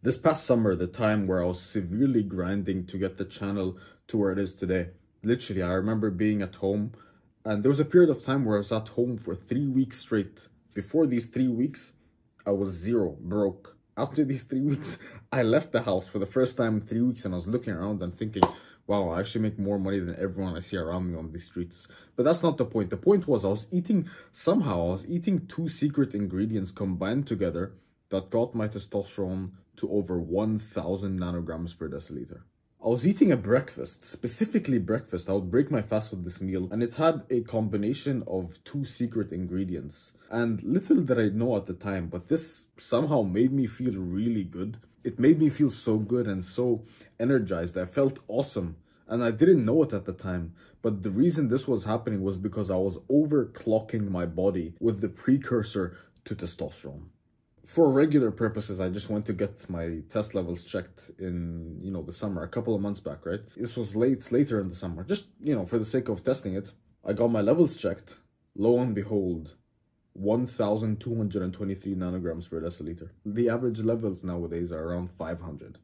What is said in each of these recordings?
This past summer, the time where I was severely grinding to get the channel to where it is today, literally, I remember being at home, and there was a period of time where I was at home for 3 weeks straight. Before these 3 weeks, I was zero, broke. After these 3 weeks, I left the house for the first time in 3 weeks, and I was looking around and thinking, wow, I actually make more money than everyone I see around me on these streets. But that's not the point. The point was I was eating two secret ingredients combined together that got my testosterone to over 1,000 nanograms per deciliter. I was eating a breakfast, specifically breakfast. I would break my fast with this meal, and it had a combination of two secret ingredients. And little did I know at the time, but this somehow made me feel really good. It made me feel so good and so energized. I felt awesome, and I didn't know it at the time. But the reason this was happening was because I was overclocking my body with the precursor to testosterone. For regular purposes, I just went to get my test levels checked in, the summer, a couple of months back, right? This was later in the summer, just, for the sake of testing it. I got my levels checked. Lo and behold, 1,223 nanograms per deciliter. The average levels nowadays are around 500,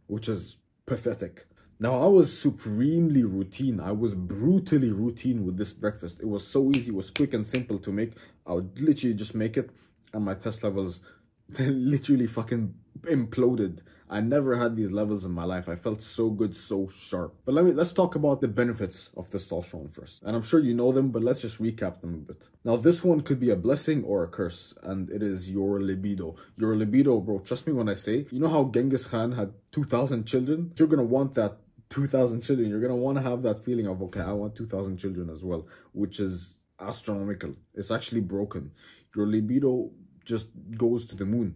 which is pathetic. Now, I was supremely routine. I was brutally routine with this breakfast. It was so easy. It was quick and simple to make. I would literally just make it, and my test levels literally fucking imploded. I never had these levels in my life. I felt so good, so sharp. But let's talk about the benefits of testosterone first. And I'm sure you know them, but let's just recap them a bit. Now, this one could be a blessing or a curse, and it is your libido. Your libido, bro, trust me when I say, you know how Genghis Khan had 2,000 children? You're gonna want that 2,000 children. You're gonna want to have that feeling of, okay, I want 2,000 children as well, which is astronomical. It's actually broken. Your libido just goes to the moon.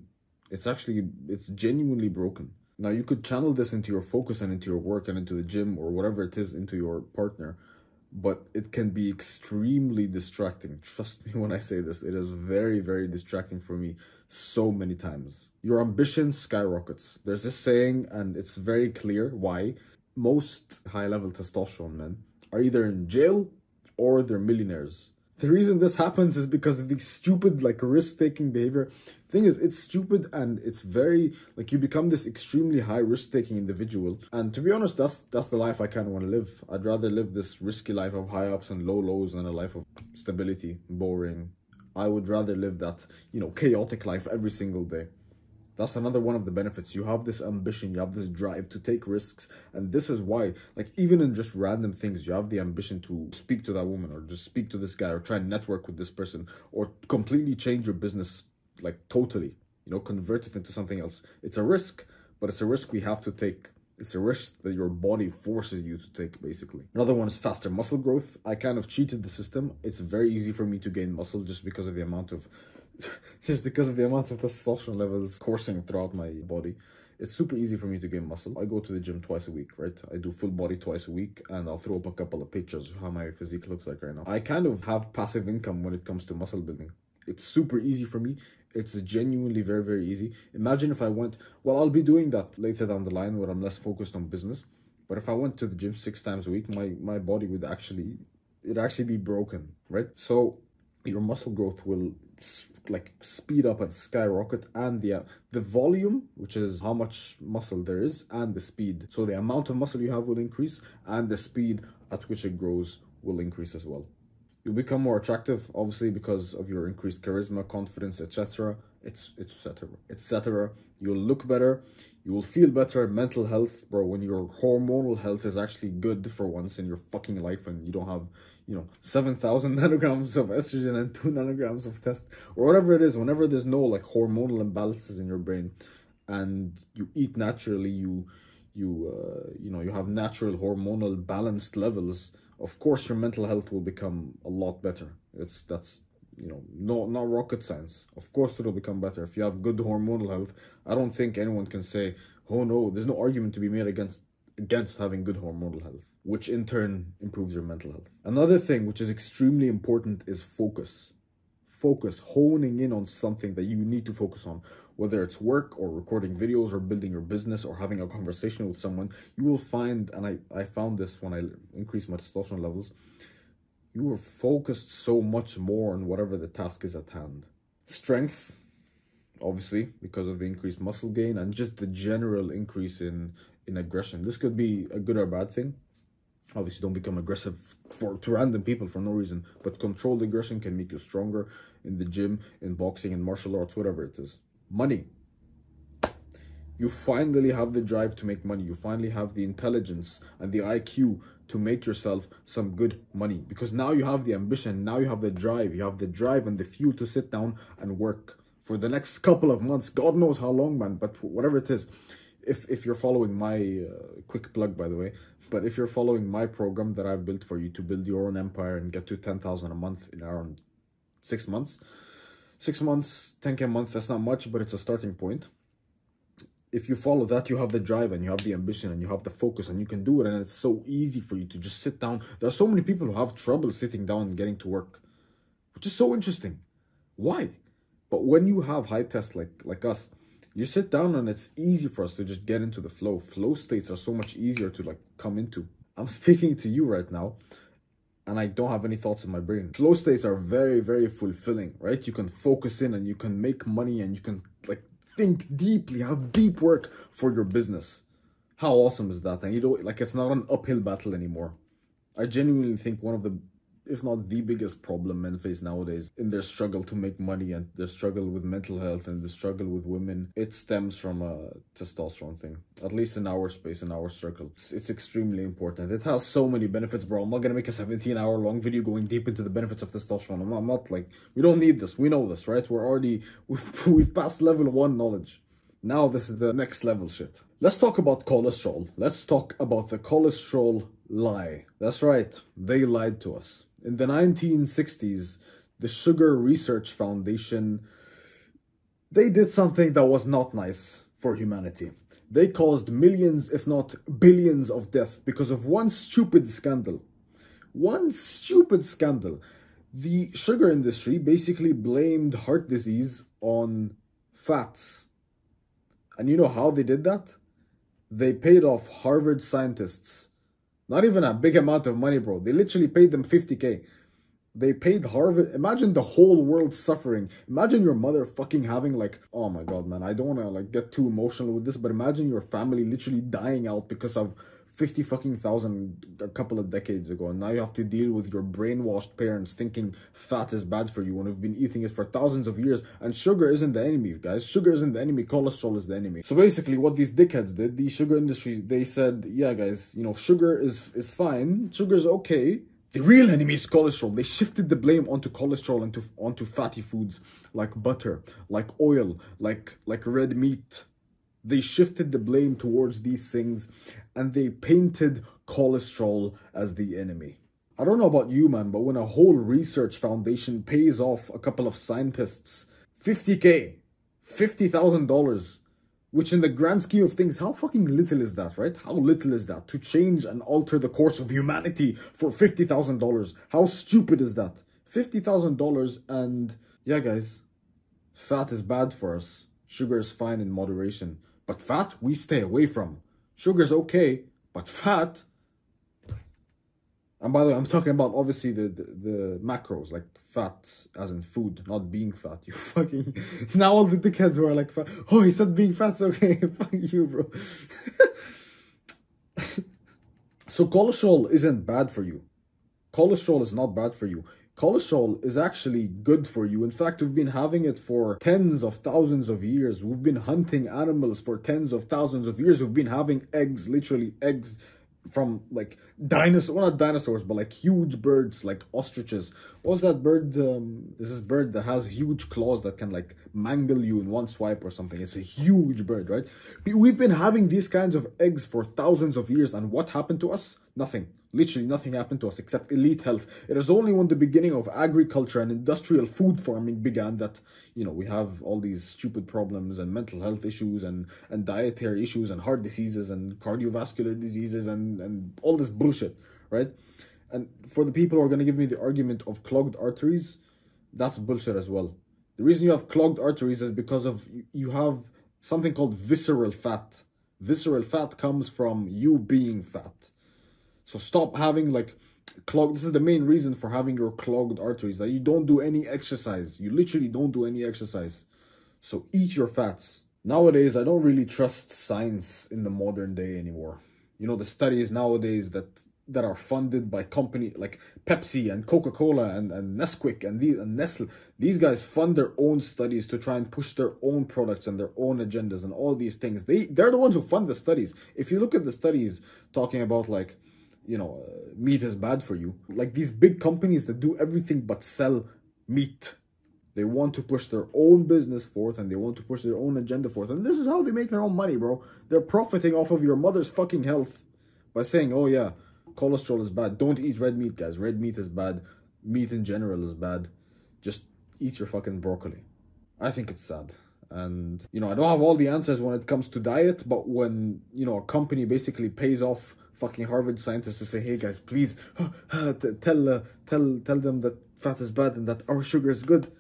It's genuinely broken. Now, you could channel this into your focus and into your work and into the gym or whatever it is, into your partner, but it can be extremely distracting. Trust me when I say this, it is very, very distracting for me so many times. Your ambition skyrockets. There's this saying, and it's very clear why. Most high-level testosterone men are either in jail or they're millionaires. The reason this happens is because of the stupid, risk-taking behavior. Thing is, it's stupid, and it's very, you become this extremely high risk-taking individual. And to be honest, that's the life I kind of want to live. I'd rather live this risky life of high ups and low lows than a life of stability, boring. I would rather live that, chaotic life every single day. That's another one of the benefits. You have this ambition, you have this drive to take risks. And this is why, even in just random things, you have the ambition to speak to that woman or just speak to this guy or try and network with this person or completely change your business, totally, convert it into something else. It's a risk, but it's a risk we have to take. It's a risk that your body forces you to take, basically. Another one is faster muscle growth. I kind of cheated the system. It's very easy for me to gain muscle just because of the amount of testosterone levels coursing throughout my body. It's super easy for me to gain muscle. I go to the gym twice a week, right? I do full body twice a week, and I'll throw up a couple of pictures of how my physique looks like right now. I kind of have passive income when it comes to muscle building. It's super easy for me. It's genuinely very, very easy. Imagine if I went, I'll be doing that later down the line where I'm less focused on business. But if I went to the gym 6 times a week, my body would actually be broken, right? So your muscle growth will speed up and skyrocket, and the volume, which is how much muscle there is, and the speed. So the amount of muscle you have will increase, and the speed at which it grows will increase as well. You'll become more attractive, obviously, because of your increased charisma, confidence, etc. etc. You'll look better. You will feel better. Mental health, bro, when your hormonal health is actually good for once in your fucking life and you don't have, 7,000 nanograms of estrogen and 2 nanograms of test or whatever it is, whenever there's no hormonal imbalances in your brain and you eat naturally, you have natural hormonal balanced levels, of course your mental health will become a lot better. That's not rocket science. Of course it'll become better. If you have good hormonal health, I don't think anyone can say, oh no, there's no argument to be made against having good hormonal health, which in turn improves your mental health. Another thing which is extremely important is focus. Honing in on something that you need to focus on, whether it's work or recording videos or building your business or having a conversation with someone. You will find, and I found this when I increased my testosterone levels, you are focused so much more on whatever the task is at hand. Strength, obviously, because of the increased muscle gain and just the general increase in aggression. This could be a good or bad thing. Obviously, don't become aggressive to random people for no reason, but controlled aggression can make you stronger in the gym, in boxing, in martial arts, whatever it is. Money. You finally have the drive to make money. You finally have the intelligence and the IQ to make yourself some good money, because now you have the ambition, now you have the drive. You have the drive and the fuel to sit down and work for the next couple of months. God knows how long, man, but whatever it is. If you're following my quick plug, by the way, but if you're following my program that I've built for you to build your own empire and get to 10,000 a month in around 6 months, 6 months, 10K a month, that's not much, but it's a starting point. If you follow that, you have the drive and you have the ambition and you have the focus and you can do it. And it's so easy for you to just sit down. There are so many people who have trouble sitting down and getting to work, which is so interesting. Why? But when you have high tests like us, you sit down and it's easy for us to just get into the flow. Flow states are so much easier to come into. I'm speaking to you right now and I don't have any thoughts in my brain. Flow states are very, very fulfilling, right? You can focus in and you can make money and you can think deeply, have deep work for your business. How awesome is that? And you don't, it's not an uphill battle anymore. I genuinely think one of the, if not the biggest problem men face nowadays in their struggle to make money and their struggle with mental health and the struggle with women, it stems from a testosterone thing. At least in our space, in our circle. It's extremely important. It has so many benefits, bro. I'm not gonna make a 17-hour long video going deep into the benefits of testosterone. I'm not we don't need this. We know this, right? We've passed level 1 knowledge. Now this is the next level shit. Let's talk about cholesterol. Let's talk about the cholesterol lie. That's right. They lied to us. In the 1960s, the Sugar Research Foundation, they did something that was not nice for humanity. They caused millions, if not billions of deaths because of one stupid scandal. One stupid scandal. The sugar industry basically blamed heart disease on fats. And you know how they did that? They paid off Harvard scientists. Not even a big amount of money, bro. They literally paid them 50K. They paid Harvard. Imagine the whole world suffering. Imagine your mother fucking having oh my God, man. I don't want to get too emotional with this, but imagine your family literally dying out because of 50 fucking thousand a couple of decades ago. And now you have to deal with your brainwashed parents thinking fat is bad for you when we've been eating it for thousands of years. And sugar isn't the enemy, guys. Sugar isn't the enemy. Cholesterol is the enemy. So basically what these dickheads did, the sugar industry, they said, yeah, guys, sugar is fine. Sugar is okay. The real enemy is cholesterol. They shifted the blame onto cholesterol and onto fatty foods like butter, like oil, like red meat. They shifted the blame towards these things and they painted cholesterol as the enemy. I don't know about you, man, but when a whole research foundation pays off a couple of scientists 50K, $50,000, which in the grand scheme of things, how fucking little is that, right? How little is that to change and alter the course of humanity for $50,000? How stupid is that? $50,000 and yeah, guys, fat is bad for us. Sugar is fine in moderation. But fat, we stay away from. Sugar's okay, but fat... And by the way, I'm talking about obviously the macros, like fat as in food, not being fat. You fucking... Now all the dickheads who are like, oh, he said being fat's okay. Fuck you, bro. So cholesterol isn't bad for you. Cholesterol is not bad for you. Cholesterol is actually good for you. In fact, we've been having it for tens of thousands of years. We've been hunting animals for tens of thousands of years. We've been having eggs, literally eggs from dinosaurs, well, not dinosaurs, but huge birds like ostriches. What's that bird? This is bird that has huge claws that can mangle you in one swipe or something. It's a huge bird, right? We've been having these kinds of eggs for thousands of years, and what happened to us? Nothing. Literally nothing happened to us except elite health. It is only when the beginning of agriculture and industrial food farming began that, we have all these stupid problems and mental health issues and dietary issues and heart diseases and cardiovascular diseases and all this bullshit, right? And for the people who are going to give me the argument of clogged arteries, that's bullshit as well. The reason you have clogged arteries is because of you have something called visceral fat. Visceral fat comes from you being fat. So stop having clogged. This is the main reason for having your clogged arteries, that you don't do any exercise. You literally don't do any exercise. So eat your fats. Nowadays, I don't really trust science in the modern day anymore. You know, the studies nowadays that are funded by company like Pepsi and Coca-Cola and Nesquik and Nestle. These guys fund their own studies to try and push their own products and their own agendas and all these things. They're the ones who fund the studies. If you look at the studies talking about like, you know, meat is bad for you. Like these big companies that do everything but sell meat. They want to push their own business forth and they want to push their own agenda forth. And this is how they make their own money, bro. They're profiting off of your mother's fucking health by saying, oh yeah, cholesterol is bad. Don't eat red meat, guys. Red meat is bad. Meat in general is bad. Just eat your fucking broccoli. I think it's sad. And, you know, I don't have all the answers when it comes to diet, but when, you know, a company basically pays off fucking Harvard scientists to say, hey guys, please tell them that fat is bad and that our sugar is good.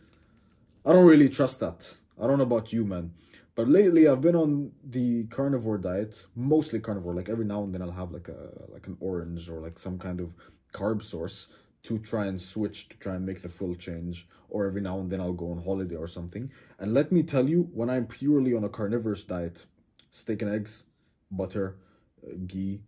I don't really trust that. I don't know about you, man. But lately I've been on the carnivore diet, mostly carnivore. Like every now and then I'll have like an orange or like some kind of carb source to try and switch, to try and make the full change. Or every now and then I'll go on holiday or something. And let me tell you, when I'm purely on a carnivorous diet, steak and eggs, butter, ghee,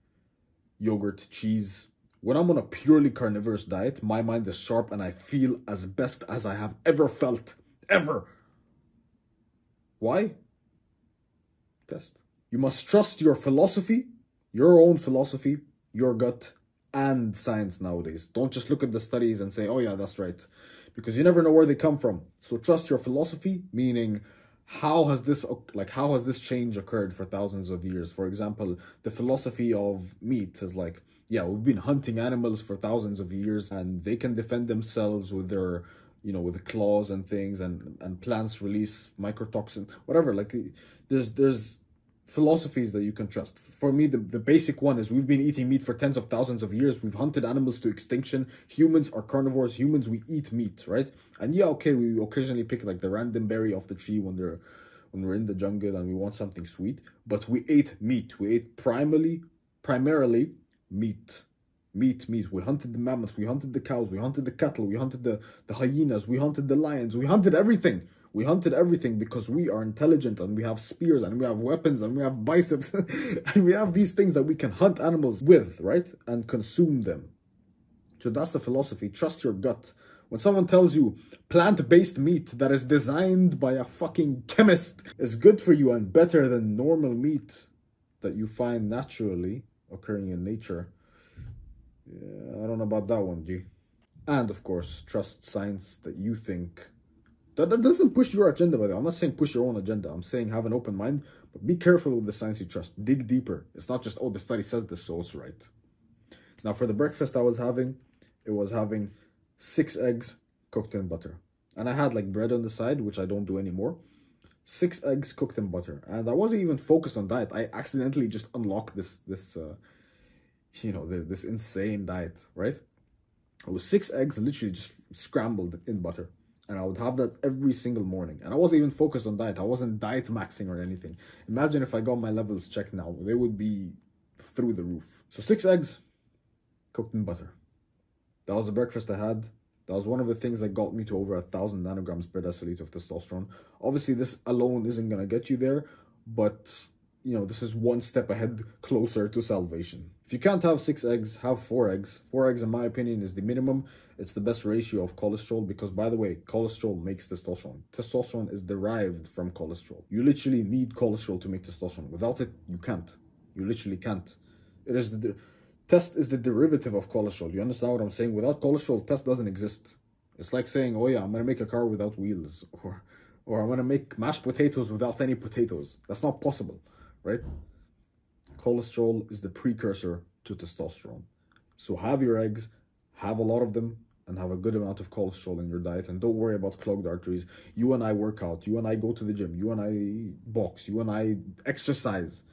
yogurt, cheese. When I'm on a purely carnivorous diet, my mind is sharp and I feel as best as I have ever felt. Ever. Why? Test. You must trust your philosophy, your own philosophy, your gut, and science nowadays. Don't just look at the studies and say, oh yeah, that's right. Because you never know where they come from. So trust your philosophy, meaning how has this change occurred for thousands of years? For example, the philosophy of meat is like, yeah, we've been hunting animals for thousands of years and they can defend themselves with their, you know, with the claws and things, and plants release mycotoxin, whatever. Like there's philosophies that you can trust. For me, the basic one is we've been eating meat for tens of thousands of years. We've hunted animals to extinction. Humans are carnivores. Humans, we eat meat, right? And yeah, okay, we occasionally pick like the random berry off the tree when we're in the jungle and we want something sweet. But we ate meat. We ate primarily meat. Meat. We hunted the mammoths, we hunted the cows, we hunted the cattle, we hunted the hyenas, we hunted the lions, we hunted everything. We hunted everything because we are intelligent and we have spears and we have weapons and we have biceps and we have these things that we can hunt animals with, right? And consume them. So that's the philosophy. Trust your gut. When someone tells you plant-based meat that is designed by a fucking chemist is good for you and better than normal meat that you find naturally occurring in nature, yeah, I don't know about that one, G. And of course, trust science that you think. That doesn't push your agenda, by the way. I'm not saying push your own agenda. I'm saying have an open mind, but be careful with the science you trust. Dig deeper. It's not just, oh, the study says this, so it's right. Now, for the breakfast I was having, it was having 6 eggs cooked in butter. And I had like bread on the side, which I don't do anymore. 6 eggs cooked in butter. And I wasn't even focused on diet. I accidentally just unlocked this insane diet, right? It was 6 eggs literally just scrambled in butter. And I would have that every single morning. And I wasn't even focused on diet. I wasn't diet maxing or anything. Imagine if I got my levels checked now. They would be through the roof. So 6 eggs cooked in butter. That was the breakfast I had. That was one of the things that got me to over 1,000 nanograms per deciliter of testosterone. Obviously, this alone isn't going to get you there. But, you know, this is one step ahead closer to salvation. If you can't have 6 eggs, have 4 eggs. 4 eggs, in my opinion, is the minimum. It's the best ratio of cholesterol because, by the way, cholesterol makes testosterone. Testosterone is derived from cholesterol. You literally need cholesterol to make testosterone. Without it, you can't. You literally can't. It is test is the derivative of cholesterol. You understand what I'm saying? Without cholesterol, test doesn't exist. It's like saying, oh yeah, I'm going to make a car without wheels. Or I'm going to make mashed potatoes without any potatoes. That's not possible, right? Cholesterol is the precursor to testosterone. So have your eggs, have a lot of them, and have a good amount of cholesterol in your diet. And don't worry about clogged arteries. You and I work out. You and I go to the gym. You and I box. You and I exercise.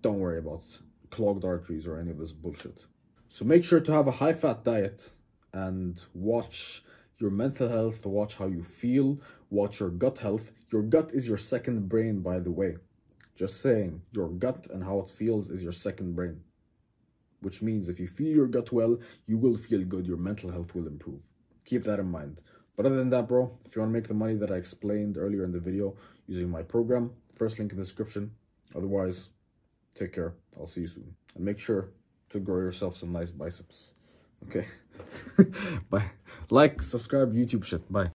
Don't worry about clogged arteries or any of this bullshit. So make sure to have a high-fat diet and watch your mental health, watch how you feel, watch your gut health. Your gut is your second brain, by the way. Just saying, your gut and how it feels is your second brain. Which means if you feel your gut well, you will feel good. Your mental health will improve. Keep that in mind. But other than that, bro, if you want to make the money that I explained earlier in the video, using my program. First link in the description. Otherwise, take care. I'll see you soon. And make sure to grow yourself some nice biceps. Okay? Bye. Like, subscribe, YouTube shit. Bye.